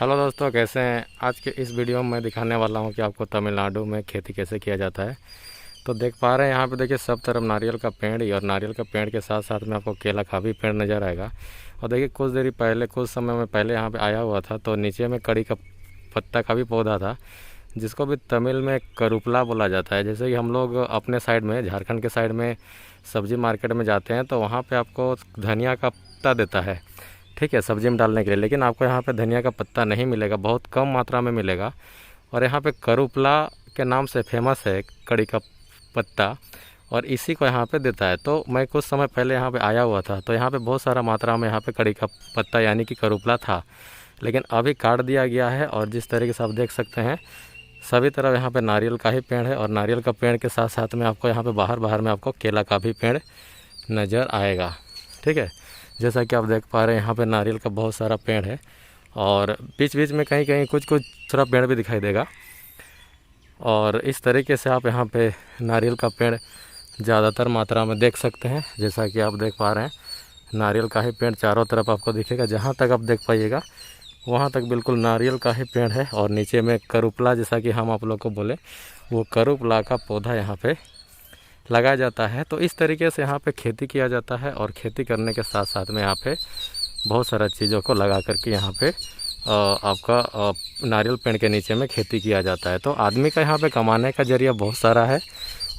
Hello दोस्तों, कैसे हैं। आज के इस वीडियो में मैं दिखाने वाला हूं कि आपको तमिलनाडु में खेती कैसे किया जाता है। तो देख पा रहे हैं यहाँ पे, देखिए सब तरफ नारियल का पेड़ ही, और नारियल का पेड़ के साथ साथ में आपको केला का भी पेड़ नज़र आएगा। और देखिए कुछ समय में पहले यहाँ पे आया हुआ था, तो नीचे में कड़ी का पत्ता का भी पौधा था, जिसको भी तमिल में करुपला बोला जाता है। जैसे कि हम लोग अपने साइड में, झारखंड के साइड में सब्जी मार्केट में जाते हैं तो वहाँ पे आपको धनिया का पत्ता देता है, ठीक है, सब्जी में डालने के लिए। लेकिन आपको यहाँ पे धनिया का पत्ता नहीं मिलेगा, बहुत कम मात्रा में मिलेगा। और यहाँ पे करुपला के नाम से फेमस है कड़ी का पत्ता, और इसी को यहाँ पे देता है। तो मैं कुछ समय पहले यहाँ पे आया हुआ था, तो यहाँ पे बहुत सारा मात्रा में यहाँ पे कड़ी का पत्ता यानी कि करुपला था, लेकिन अभी काट दिया गया है। और जिस तरीके से आप देख सकते हैं, सभी तरफ यहाँ पे नारियल का ही पेड़ है, और नारियल का पेड़ के साथ साथ में आपको यहाँ पे बाहर में आपको केला का भी पेड़ नज़र आएगा, ठीक है। जैसा कि आप देख पा रहे हैं, यहाँ पे नारियल का बहुत सारा पेड़ है, और बीच बीच में कहीं कहीं कुछ दूसरा पेड़ भी दिखाई देगा। और इस तरीके से आप यहाँ पे नारियल का पेड़ ज़्यादातर मात्रा में देख सकते हैं। जैसा कि आप देख पा रहे हैं, नारियल का ही पेड़ चारों तरफ आपको दिखेगा। जहाँ तक आप देख पाइएगा वहाँ तक बिल्कुल नारियल का ही पेड़ है, और नीचे में करुपला, जैसा कि हम आप लोग को बोले, वो करुपला का पौधा यहाँ पे लगाया जाता है। तो इस तरीके से यहाँ पे खेती किया जाता है, और खेती करने के साथ साथ में यहाँ पे बहुत सारा चीज़ों को लगा करके यहाँ पे आपका नारियल पेड़ के नीचे में खेती किया जाता है। तो आदमी का यहाँ पे कमाने का जरिया बहुत सारा है।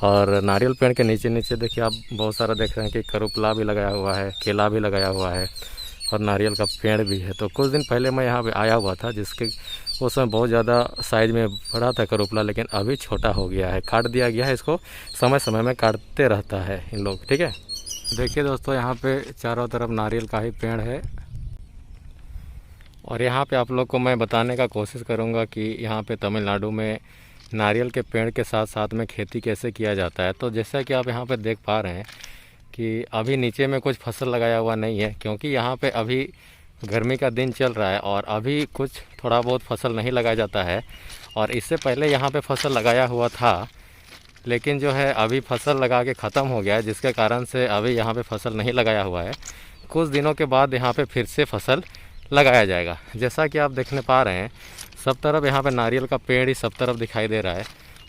और नारियल पेड़ के नीचे नीचे देखिए आप बहुत सारा देख रहे हैं कि करुपला भी लगाया हुआ है, केला भी लगाया हुआ है, और नारियल का पेड़ भी है। तो कुछ दिन पहले मैं यहाँ पे आया हुआ था, जिसके उस समय बहुत ज़्यादा साइज़ में बड़ा था करुपला, लेकिन अभी छोटा हो गया है, काट दिया गया है। इसको समय समय में काटते रहता है इन लोग, ठीक है। देखिए दोस्तों, यहाँ पे चारों तरफ नारियल का ही पेड़ है, और यहाँ पे आप लोग को मैं बताने का कोशिश करूँगा कि यहाँ पे तमिलनाडु में नारियल के पेड़ के साथ साथ में खेती कैसे किया जाता है। तो जैसा कि आप यहाँ पे देख पा रहे हैं कि अभी नीचे में कुछ फसल लगाया हुआ नहीं है, क्योंकि यहाँ पे अभी गर्मी का दिन चल रहा है, और अभी कुछ थोड़ा बहुत फसल नहीं लगाया जाता है। और इससे पहले यहाँ पे फसल लगाया हुआ था, लेकिन जो है अभी फसल लगा के ख़त्म हो गया है, जिसके कारण से अभी यहाँ पे फसल नहीं लगाया हुआ है। कुछ दिनों के बाद यहाँ पे फिर से फसल लगाया जाएगा। जैसा कि आप देखने पा रहे हैं, सब तरफ यहाँ पे नारियल का पेड़ ही सब तरफ दिखाई दे रहा है,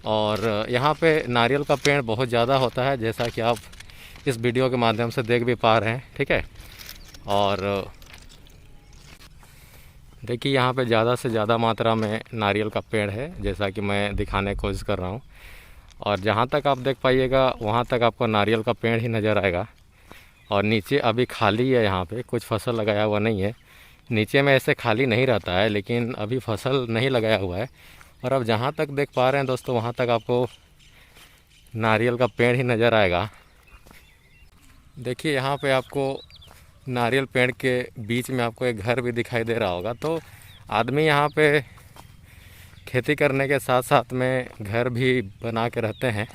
और यहाँ पे नारियल का पेड़ बहुत ज़्यादा होता है, जैसा कि आप इस वीडियो के माध्यम से देख भी पा रहे हैं, ठीक है। और देखिए यहाँ पे ज़्यादा से ज़्यादा मात्रा में नारियल का पेड़ है, जैसा कि मैं दिखाने की कोशिश कर रहा हूँ। और जहाँ तक आप देख पाइएगा वहाँ तक आपको नारियल का पेड़ ही नज़र आएगा। और नीचे अभी खाली है, यहाँ पे कुछ फसल लगाया हुआ नहीं है। नीचे में ऐसे खाली नहीं रहता है, लेकिन अभी फसल नहीं लगाया हुआ है। और अब जहाँ तक देख पा रहे हैं दोस्तों, वहाँ तक आपको नारियल का पेड़ ही नज़र आएगा। देखिए यहाँ पे आपको नारियल पेड़ के बीच में आपको एक घर भी दिखाई दे रहा होगा। तो आदमी यहाँ पे खेती करने के साथ साथ में घर भी बना के रहते हैं।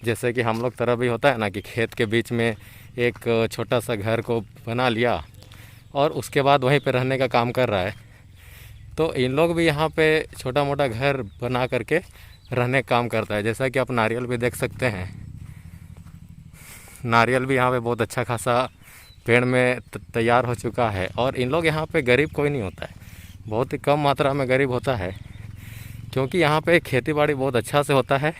जैसे कि हम लोग तरफ भी होता है ना कि खेत के बीच में एक छोटा सा घर को बना लिया, और उसके बाद वहीं पे रहने का काम कर रहा है। तो इन लोग भी यहाँ पे छोटा मोटा घर बना करके रहने का काम करता है। जैसा कि आप नारियल भी देख सकते हैं, नारियल भी यहाँ पे बहुत अच्छा खासा पेड़ में तैयार हो चुका है। और इन लोग यहाँ पे गरीब कोई नहीं होता है, बहुत ही कम मात्रा में गरीब होता है, क्योंकि यहाँ पे खेती बाड़ी बहुत अच्छा से होता है,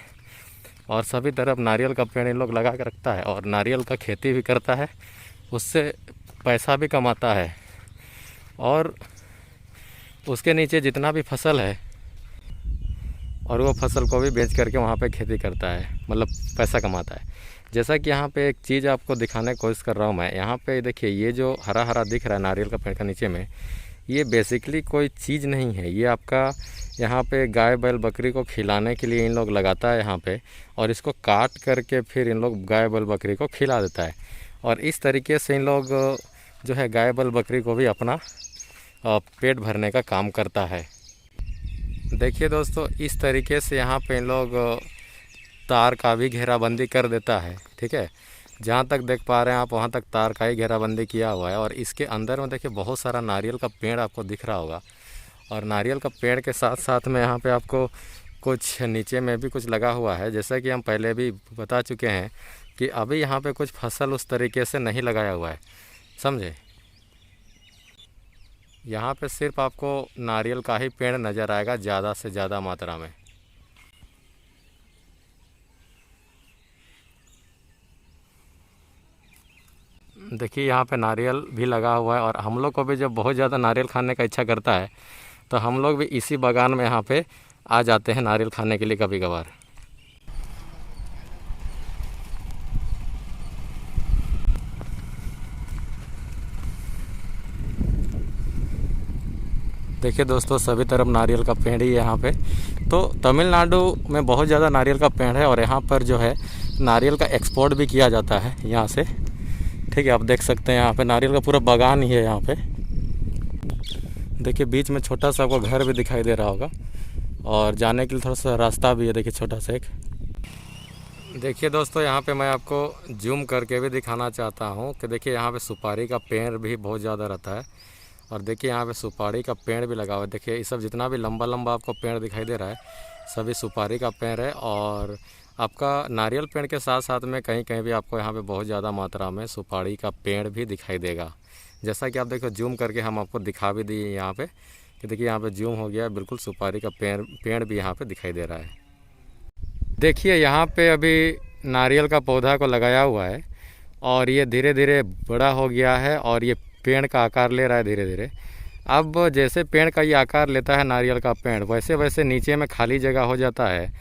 और सभी तरफ नारियल का पेड़ इन लोग लगा के रखता है, और नारियल का खेती भी करता है, उससे पैसा भी कमाता है, और उसके नीचे जितना भी फसल है, और वो फसल को भी बेच करके वहाँ पे खेती करता है, मतलब पैसा कमाता है। जैसा कि यहाँ पे एक चीज़ आपको दिखाने की कोशिश कर रहा हूँ मैं। यहाँ पे देखिए, ये जो हरा हरा दिख रहा है नारियल का पेड़ का नीचे में, ये बेसिकली कोई चीज़ नहीं है। ये आपका यहाँ पे गाय बैल बकरी को खिलाने के लिए इन लोग लगाता है यहाँ पे, और इसको काट करके फिर इन लोग गाय बैल बकरी को खिला देता है। और इस तरीके से इन लोग जो है गाय बैल बकरी को भी अपना पेट भरने का काम करता है। देखिए दोस्तों, इस तरीके से यहाँ पे इन लोग तार का भी घेराबंदी कर देता है, ठीक है। जहाँ तक देख पा रहे हैं आप, वहाँ तक तार का ही घेराबंदी किया हुआ है। और इसके अंदर में देखिए बहुत सारा नारियल का पेड़ आपको दिख रहा होगा, और नारियल का पेड़ के साथ साथ में यहाँ पे आपको कुछ नीचे में भी कुछ लगा हुआ है। जैसा कि हम पहले भी बता चुके हैं कि अभी यहाँ पे कुछ फसल उस तरीके से नहीं लगाया हुआ है, समझे। यहाँ पे सिर्फ आपको नारियल का ही पेड़ नज़र आएगा ज़्यादा से ज़्यादा मात्रा में। देखिए यहाँ पे नारियल भी लगा हुआ है, और हम लोग को भी जब बहुत ज़्यादा नारियल खाने का इच्छा करता है तो हम लोग भी इसी बागान में यहाँ पे आ जाते हैं नारियल खाने के लिए कभी कभार। देखिए दोस्तों, सभी तरफ नारियल का पेड़ ही है यहाँ पे। तो तमिलनाडु में बहुत ज़्यादा नारियल का पेड़ है, और यहाँ पर जो है नारियल का एक्सपोर्ट भी किया जाता है यहाँ से। ठीक है, आप देख सकते हैं यहाँ पे नारियल का पूरा बागान ही है यहाँ पे। देखिए बीच में छोटा सा आपको घर भी दिखाई दे रहा होगा, और जाने के लिए थोड़ा सा रास्ता भी है, देखिए छोटा सा एक। देखिए दोस्तों, यहाँ पे मैं आपको जूम करके भी दिखाना चाहता हूँ कि देखिए यहाँ पे सुपारी का पेड़ भी बहुत ज़्यादा रहता है, और देखिए यहाँ पे सुपारी का पेड़ भी लगा हुआ है। देखिए ये सब जितना भी लंबा लंबा आपको पेड़ दिखाई दे रहा है सभी सुपारी का पेड़ है। और आपका नारियल पेड़ के साथ साथ में कहीं कहीं भी आपको यहाँ पे बहुत ज़्यादा मात्रा में सुपारी का पेड़ भी दिखाई देगा। जैसा कि आप देखो जूम करके हम आपको दिखा भी दिए यहाँ पे कि देखिए यहाँ पे जूम हो गया, बिल्कुल सुपारी का पेड़ भी यहाँ पे दिखाई दे रहा है। देखिए यहाँ पे अभी नारियल का पौधा को लगाया हुआ है, और ये धीरे धीरे बड़ा हो गया है, और ये पेड़ का आकार ले रहा है धीरे धीरे। अब जैसे पेड़ का ये आकार लेता है नारियल का पेड़, वैसे वैसे नीचे में खाली जगह हो जाता है।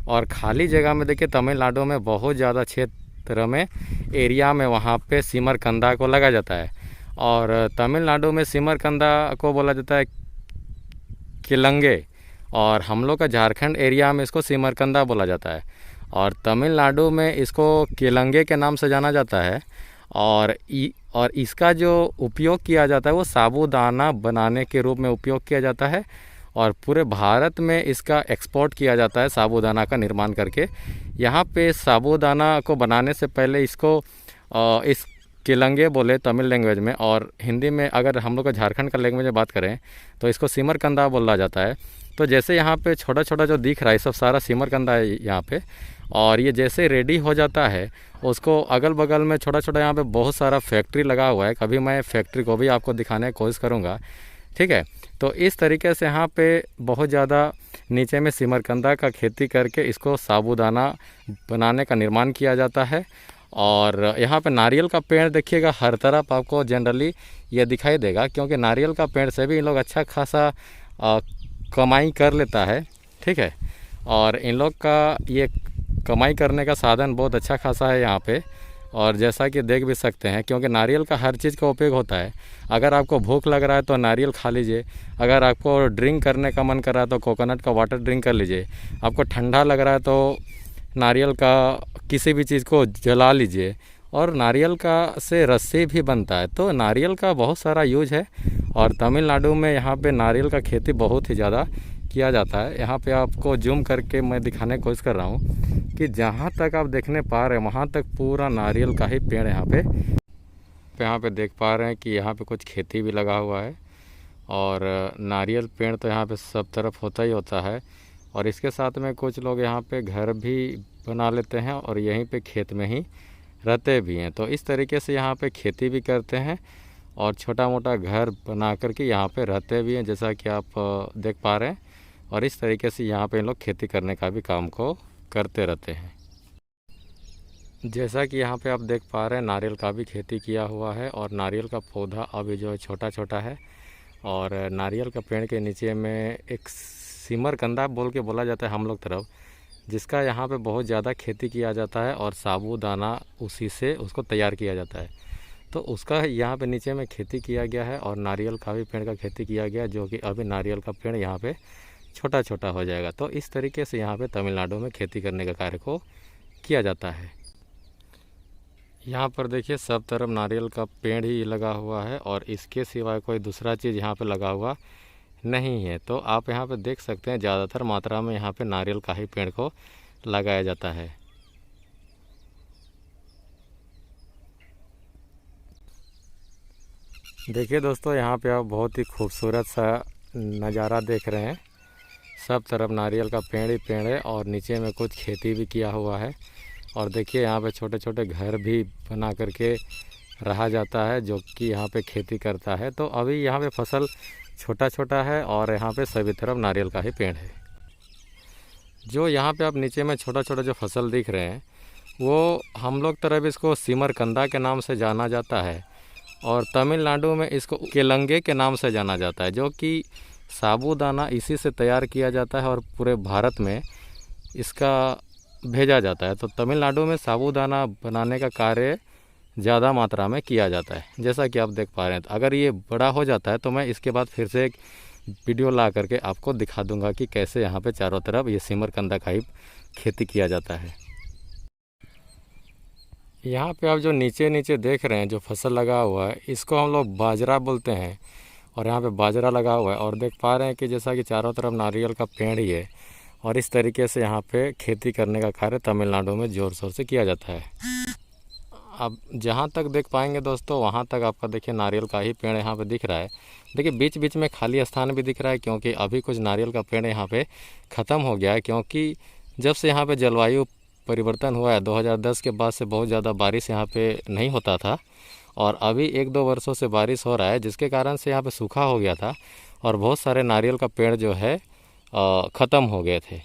और खाली जगह में देखिए तमिलनाडु में बहुत ज़्यादा क्षेत्र में एरिया में वहाँ पे सिमरकंदा को लगा जाता है। और तमिलनाडु में सिमरकंदा को बोला जाता है किलंगे, और हम लोग का झारखंड एरिया में इसको सिमरकंदा बोला जाता है, और तमिलनाडु में इसको किलंगे के नाम से जाना जाता है। और इसका जो उपयोग किया जाता है वो साबूदाना बनाने के रूप में उपयोग किया जाता है, और पूरे भारत में इसका एक्सपोर्ट किया जाता है साबूदाना का निर्माण करके। यहाँ पे साबूदाना को बनाने से पहले इसको इस किलंगे बोले तमिल लैंग्वेज में, और हिंदी में अगर हम लोग का झारखंड का लैंग्वेज में बात करें तो इसको सिमरकंदा बोला जाता है। तो जैसे यहाँ पे छोटा छोटा जो दिख रहा है सब सारा सिमरकंदा है यहाँ पे, और ये जैसे रेडी हो जाता है उसको अगल बगल में छोटा छोटा यहाँ पे बहुत सारा फैक्ट्री लगा हुआ है। कभी मैं फैक्ट्री को भी आपको दिखाने की कोशिश करूँगा, ठीक है। तो इस तरीके से यहाँ पे बहुत ज़्यादा नीचे में सिमरकंदा का खेती करके इसको साबूदाना बनाने का निर्माण किया जाता है। और यहाँ पे नारियल का पेड़ देखिएगा हर तरफ आपको जनरली ये दिखाई देगा, क्योंकि नारियल का पेड़ से भी इन लोग अच्छा खासा कमाई कर लेता है, ठीक है। और इन लोग का ये कमाई करने का साधन बहुत अच्छा खासा है यहाँ पे। और जैसा कि देख भी सकते हैं, क्योंकि नारियल का हर चीज़ का उपयोग होता है। अगर आपको भूख लग रहा है तो नारियल खा लीजिए, अगर आपको ड्रिंक करने का मन कर रहा है तो कोकोनट का वाटर ड्रिंक कर लीजिए, आपको ठंडा लग रहा है तो नारियल का किसी भी चीज़ को जला लीजिए, और नारियल का से रस्सी भी बनता है। तो नारियल का बहुत सारा यूज है, और तमिलनाडु में यहाँ पे नारियल का खेती बहुत ही ज़्यादा किया जाता है। यहाँ पे आपको जूम करके मैं दिखाने की कोशिश कर रहा हूँ कि जहाँ तक आप देखने पा रहे हैं वहाँ तक पूरा नारियल का ही पेड़ यहाँ पे देख पा रहे हैं कि यहाँ पे कुछ खेती भी लगा हुआ है। और नारियल पेड़ तो यहाँ पे सब तरफ होता ही होता है, और इसके साथ में कुछ लोग यहाँ पे घर भी बना लेते हैं और यहीं पे खेत में ही रहते भी हैं। तो इस तरीके से यहाँ पे खेती भी करते हैं और छोटा मोटा घर बना करके यहाँ पे रहते भी हैं, जैसा कि आप देख पा रहे हैं। और इस तरीके से यहाँ पे इन लोग खेती करने का भी काम को करते रहते हैं। जैसा कि यहाँ पे आप देख पा रहे हैं नारियल का भी खेती किया हुआ है, और नारियल का पौधा अभी जो है छोटा छोटा है। और नारियल का पेड़ के नीचे में एक सिमरकंदा बोल के बोला जाता है हम लोग तरफ, जिसका यहाँ पे बहुत ज़्यादा खेती किया जाता है, और साबूदाना उसी से उसको तैयार किया जाता है। तो उसका यहाँ पे नीचे में खेती किया गया है, और नारियल का भी पेड़ का खेती किया गया है, जो कि अभी नारियल का पेड़ यहाँ पे छोटा छोटा हो जाएगा। तो इस तरीके से यहाँ पे तमिलनाडु में खेती करने का कार्य को किया जाता है। यहाँ पर देखिए सब तरफ नारियल का पेड़ ही लगा हुआ है, और इसके सिवाय कोई दूसरा चीज़ यहाँ पे लगा हुआ नहीं है। तो आप यहाँ पे देख सकते हैं ज़्यादातर मात्रा में यहाँ पे नारियल का ही पेड़ को लगाया जाता है। देखिए दोस्तों, यहाँ पे आप बहुत ही खूबसूरत सा नज़ारा देख रहे हैं। सब तरफ नारियल का पेड़ ही पेड़ है, और नीचे में कुछ खेती भी किया हुआ है। और देखिए यहाँ पे छोटे छोटे घर भी बना करके रहा जाता है जो कि यहाँ पे खेती करता है। तो अभी यहाँ पे फसल छोटा छोटा है और यहाँ पे सभी तरफ नारियल का ही पेड़ है। जो यहाँ पे आप नीचे में छोटा छोटा जो फसल दिख रहे हैं वो हम लोग तरफ इसको सिमरकंदा के नाम से जाना जाता है और तमिलनाडु में इसको केलंगे के नाम से जाना जाता है, जो कि साबूदाना इसी से तैयार किया जाता है और पूरे भारत में इसका भेजा जाता है। तो तमिलनाडु में साबूदाना बनाने का कार्य ज़्यादा मात्रा में किया जाता है, जैसा कि आप देख पा रहे हैं। तो अगर ये बड़ा हो जाता है तो मैं इसके बाद फिर से एक वीडियो ला करके आपको दिखा दूंगा कि कैसे यहाँ पे चारों तरफ ये सिमरकंदा का ही खेती किया जाता है। यहाँ पे आप जो नीचे नीचे देख रहे हैं जो फसल लगा हुआ है इसको हम लोग बाजरा बोलते हैं और यहाँ पे बाजरा लगा हुआ है। और देख पा रहे हैं कि जैसा कि चारों तरफ नारियल का पेड़ ही है और इस तरीके से यहाँ पे खेती करने का कार्य तमिलनाडु में ज़ोर शोर से किया जाता है। अब जहाँ तक देख पाएंगे दोस्तों वहाँ तक आपका देखिए नारियल का ही पेड़ यहाँ पे दिख रहा है। देखिए बीच बीच में खाली स्थान भी दिख रहा है क्योंकि अभी कुछ नारियल का पेड़ यहाँ पे ख़त्म हो गया है, क्योंकि जब से यहाँ पे जलवायु परिवर्तन हुआ है 2010 के बाद से बहुत ज़्यादा बारिश यहाँ पे नहीं होता था और अभी 1-2 वर्षों से बारिश हो रहा है, जिसके कारण से यहाँ पे सूखा हो गया था और बहुत सारे नारियल का पेड़ जो है ख़त्म हो गए थे।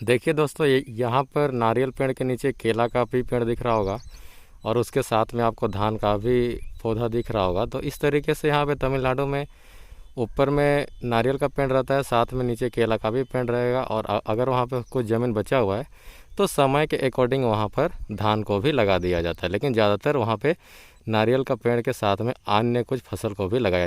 देखिए दोस्तों यहाँ पर नारियल पेड़ के नीचे केला का भी पेड़ दिख रहा होगा और उसके साथ में आपको धान का भी पौधा दिख रहा होगा। तो इस तरीके से यहाँ पे तमिलनाडु में ऊपर में नारियल का पेड़ रहता है, साथ में नीचे केला का भी पेड़ रहेगा और अगर वहाँ पे कुछ ज़मीन बचा हुआ है तो समय के अकॉर्डिंग वहाँ पर धान को भी लगा दिया जाता है, लेकिन ज़्यादातर वहाँ पे नारियल का पेड़ के साथ में अन्य कुछ फसल को भी लगाया